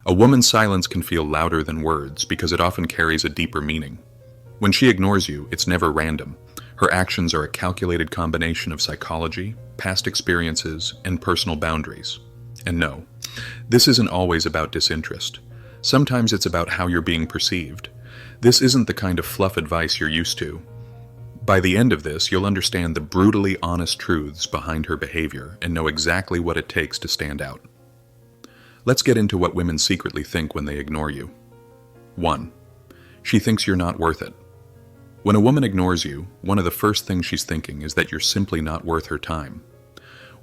A woman's silence can feel louder than words because it often carries a deeper meaning. When she ignores you, it's never random. Her actions are a calculated combination of psychology, past experiences, and personal boundaries. And no, this isn't always about disinterest. Sometimes it's about how you're being perceived. This isn't the kind of fluff advice you're used to. By the end of this, you'll understand the brutally honest truths behind her behavior and know exactly what it takes to stand out. Let's get into what women secretly think when they ignore you. 1. She thinks you're not worth it. When a woman ignores you, one of the first things she's thinking is that you're simply not worth her time.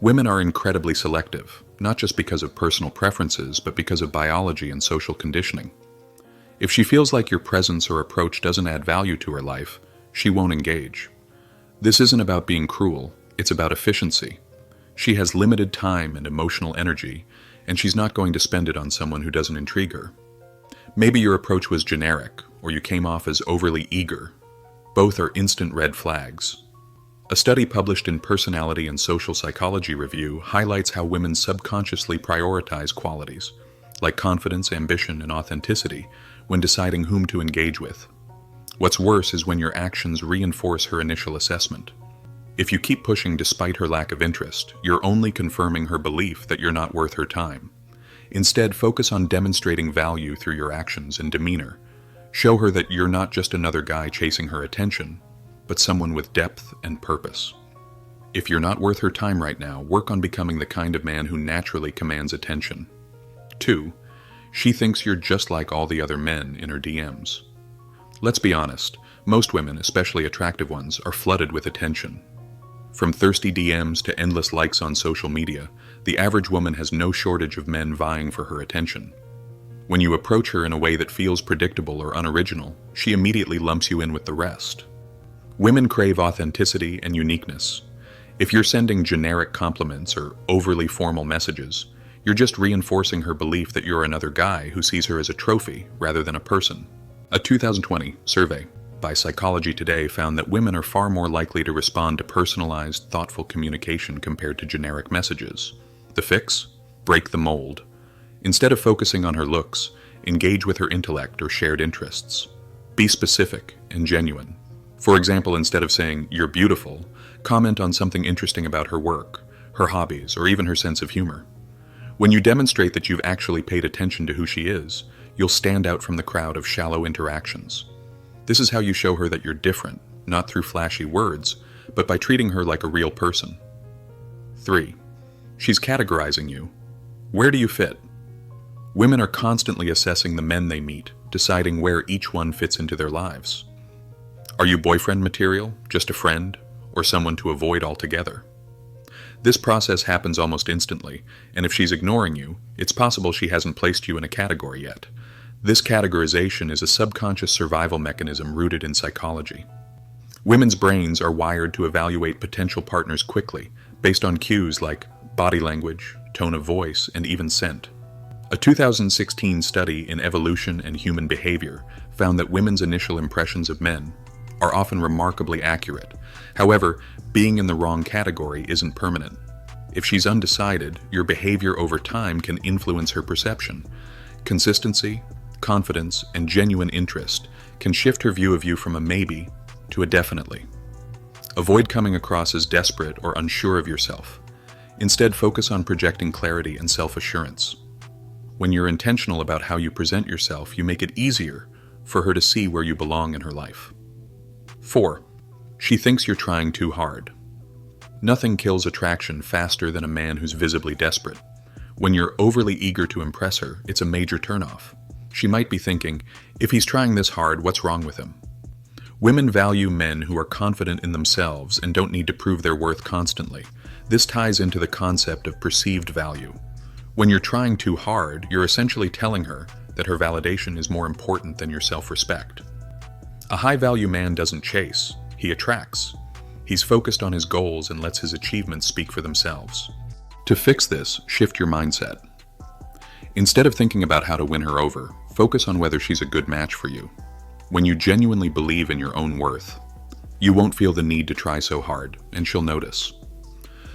Women are incredibly selective, not just because of personal preferences, but because of biology and social conditioning. If she feels like your presence or approach doesn't add value to her life, she won't engage. This isn't about being cruel, it's about efficiency. She has limited time and emotional energy, and she's not going to spend it on someone who doesn't intrigue her. Maybe your approach was generic, or you came off as overly eager. Both are instant red flags. A study published in Personality and Social Psychology Review highlights how women subconsciously prioritize qualities, like confidence, ambition, and authenticity, when deciding whom to engage with. What's worse is when your actions reinforce her initial assessment. If you keep pushing despite her lack of interest, you're only confirming her belief that you're not worth her time. Instead, focus on demonstrating value through your actions and demeanor. Show her that you're not just another guy chasing her attention, but someone with depth and purpose. If you're not worth her time right now, work on becoming the kind of man who naturally commands attention. 2. She thinks you're just like all the other men in her DMs. Let's be honest, most women, especially attractive ones, are flooded with attention. From thirsty DMs to endless likes on social media, the average woman has no shortage of men vying for her attention. When you approach her in a way that feels predictable or unoriginal, she immediately lumps you in with the rest. Women crave authenticity and uniqueness. If you're sending generic compliments or overly formal messages, you're just reinforcing her belief that you're another guy who sees her as a trophy rather than a person. A 2020 survey by Psychology Today found that women are far more likely to respond to personalized, thoughtful communication compared to generic messages. The fix? Break the mold. Instead of focusing on her looks, engage with her intellect or shared interests. Be specific and genuine. For example, instead of saying, "You're beautiful," comment on something interesting about her work, her hobbies, or even her sense of humor. When you demonstrate that you've actually paid attention to who she is, you'll stand out from the crowd of shallow interactions. This is how you show her that you're different, not through flashy words, but by treating her like a real person. 3. She's categorizing you. Where do you fit? Women are constantly assessing the men they meet, deciding where each one fits into their lives. Are you boyfriend material, just a friend, or someone to avoid altogether? This process happens almost instantly, and if she's ignoring you, it's possible she hasn't placed you in a category yet. This categorization is a subconscious survival mechanism rooted in psychology. Women's brains are wired to evaluate potential partners quickly, based on cues like body language, tone of voice, and even scent. A 2016 study in evolution and human behavior found that women's initial impressions of men are often remarkably accurate. However, being in the wrong category isn't permanent. If she's undecided, your behavior over time can influence her perception. Consistency, confidence, and genuine interest can shift her view of you from a maybe to a definitely. Avoid coming across as desperate or unsure of yourself. Instead, focus on projecting clarity and self-assurance. When you're intentional about how you present yourself, you make it easier for her to see where you belong in her life. 4. She thinks you're trying too hard. Nothing kills attraction faster than a man who's visibly desperate. When you're overly eager to impress her, it's a major turnoff. She might be thinking, if he's trying this hard, what's wrong with him? Women value men who are confident in themselves and don't need to prove their worth constantly. This ties into the concept of perceived value. When you're trying too hard, you're essentially telling her that her validation is more important than your self-respect. A high-value man doesn't chase, he attracts. He's focused on his goals and lets his achievements speak for themselves. To fix this, shift your mindset. Instead of thinking about how to win her over, focus on whether she's a good match for you. When you genuinely believe in your own worth, you won't feel the need to try so hard, and she'll notice.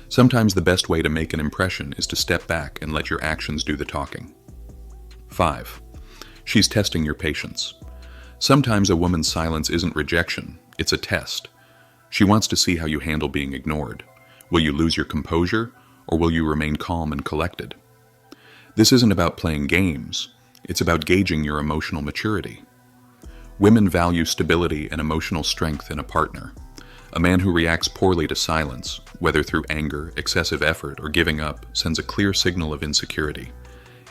Sometimes the best way to make an impression is to step back and let your actions do the talking. 5. She's testing your patience. Sometimes a woman's silence isn't rejection, it's a test. She wants to see how you handle being ignored. Will you lose your composure, or will you remain calm and collected? This isn't about playing games, it's about gauging your emotional maturity. Women value stability and emotional strength in a partner. A man who reacts poorly to silence, whether through anger, excessive effort, or giving up, sends a clear signal of insecurity.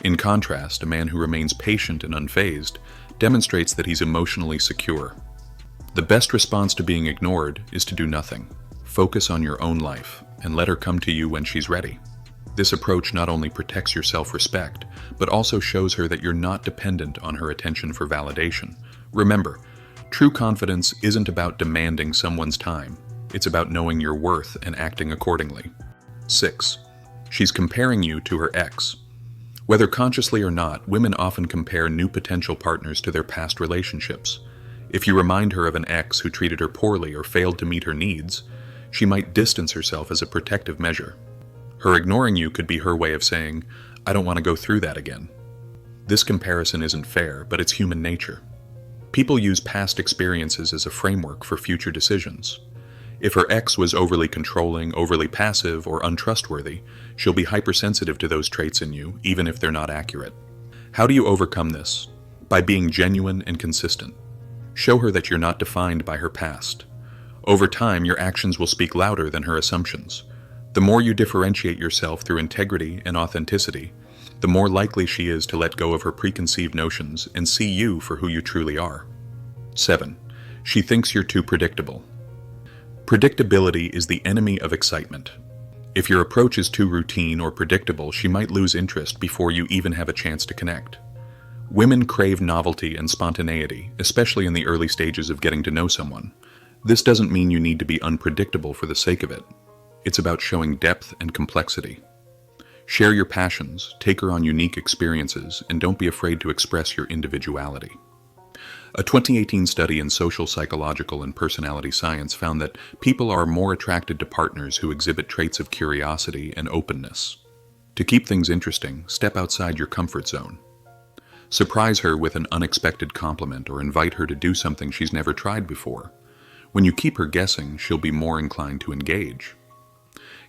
In contrast, a man who remains patient and unfazed demonstrates that he's emotionally secure. The best response to being ignored is to do nothing. Focus on your own life and let her come to you when she's ready. This approach not only protects your self-respect, but also shows her that you're not dependent on her attention for validation. Remember, true confidence isn't about demanding someone's time. It's about knowing your worth and acting accordingly. 6. She's comparing you to her ex. Whether consciously or not, women often compare new potential partners to their past relationships. If you remind her of an ex who treated her poorly or failed to meet her needs, she might distance herself as a protective measure. Her ignoring you could be her way of saying, "I don't want to go through that again." This comparison isn't fair, but it's human nature. People use past experiences as a framework for future decisions. If her ex was overly controlling, overly passive, or untrustworthy, she'll be hypersensitive to those traits in you, even if they're not accurate. How do you overcome this? By being genuine and consistent. Show her that you're not defined by her past. Over time, your actions will speak louder than her assumptions. The more you differentiate yourself through integrity and authenticity, the more likely she is to let go of her preconceived notions and see you for who you truly are. 7. She thinks you're too predictable. Predictability is the enemy of excitement. If your approach is too routine or predictable, she might lose interest before you even have a chance to connect. Women crave novelty and spontaneity, especially in the early stages of getting to know someone. This doesn't mean you need to be unpredictable for the sake of it. It's about showing depth and complexity. Share your passions, take her on unique experiences, and don't be afraid to express your individuality. A 2018 study in social, psychological, and personality science found that people are more attracted to partners who exhibit traits of curiosity and openness. To keep things interesting, step outside your comfort zone. Surprise her with an unexpected compliment or invite her to do something she's never tried before. When you keep her guessing, she'll be more inclined to engage.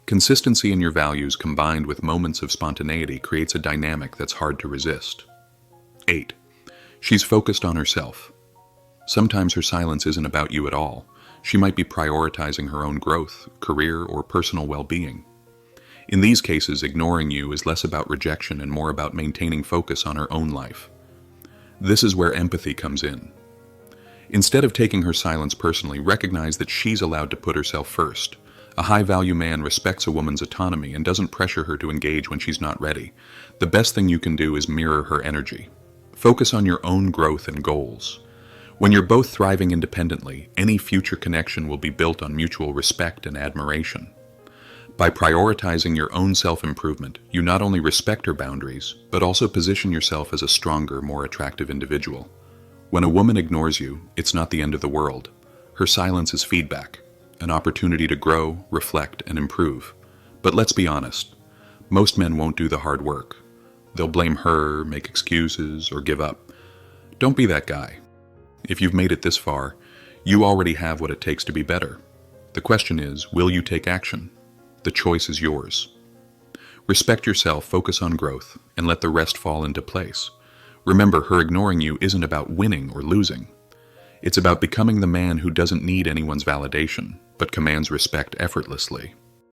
Consistency in your values combined with moments of spontaneity creates a dynamic that's hard to resist. 8. She's focused on herself. Sometimes her silence isn't about you at all. She might be prioritizing her own growth, career, or personal well-being. In these cases, ignoring you is less about rejection and more about maintaining focus on her own life. This is where empathy comes in. Instead of taking her silence personally, recognize that she's allowed to put herself first. A high-value man respects a woman's autonomy and doesn't pressure her to engage when she's not ready. The best thing you can do is mirror her energy. Focus on your own growth and goals. When you're both thriving independently, any future connection will be built on mutual respect and admiration. By prioritizing your own self-improvement, you not only respect her boundaries, but also position yourself as a stronger, more attractive individual. When a woman ignores you, it's not the end of the world. Her silence is feedback, an opportunity to grow, reflect, and improve. But let's be honest, most men won't do the hard work. They'll blame her, make excuses, or give up. Don't be that guy. If you've made it this far, you already have what it takes to be better. The question is, will you take action? The choice is yours. Respect yourself, focus on growth, and let the rest fall into place. Remember, her ignoring you isn't about winning or losing. It's about becoming the man who doesn't need anyone's validation, but commands respect effortlessly.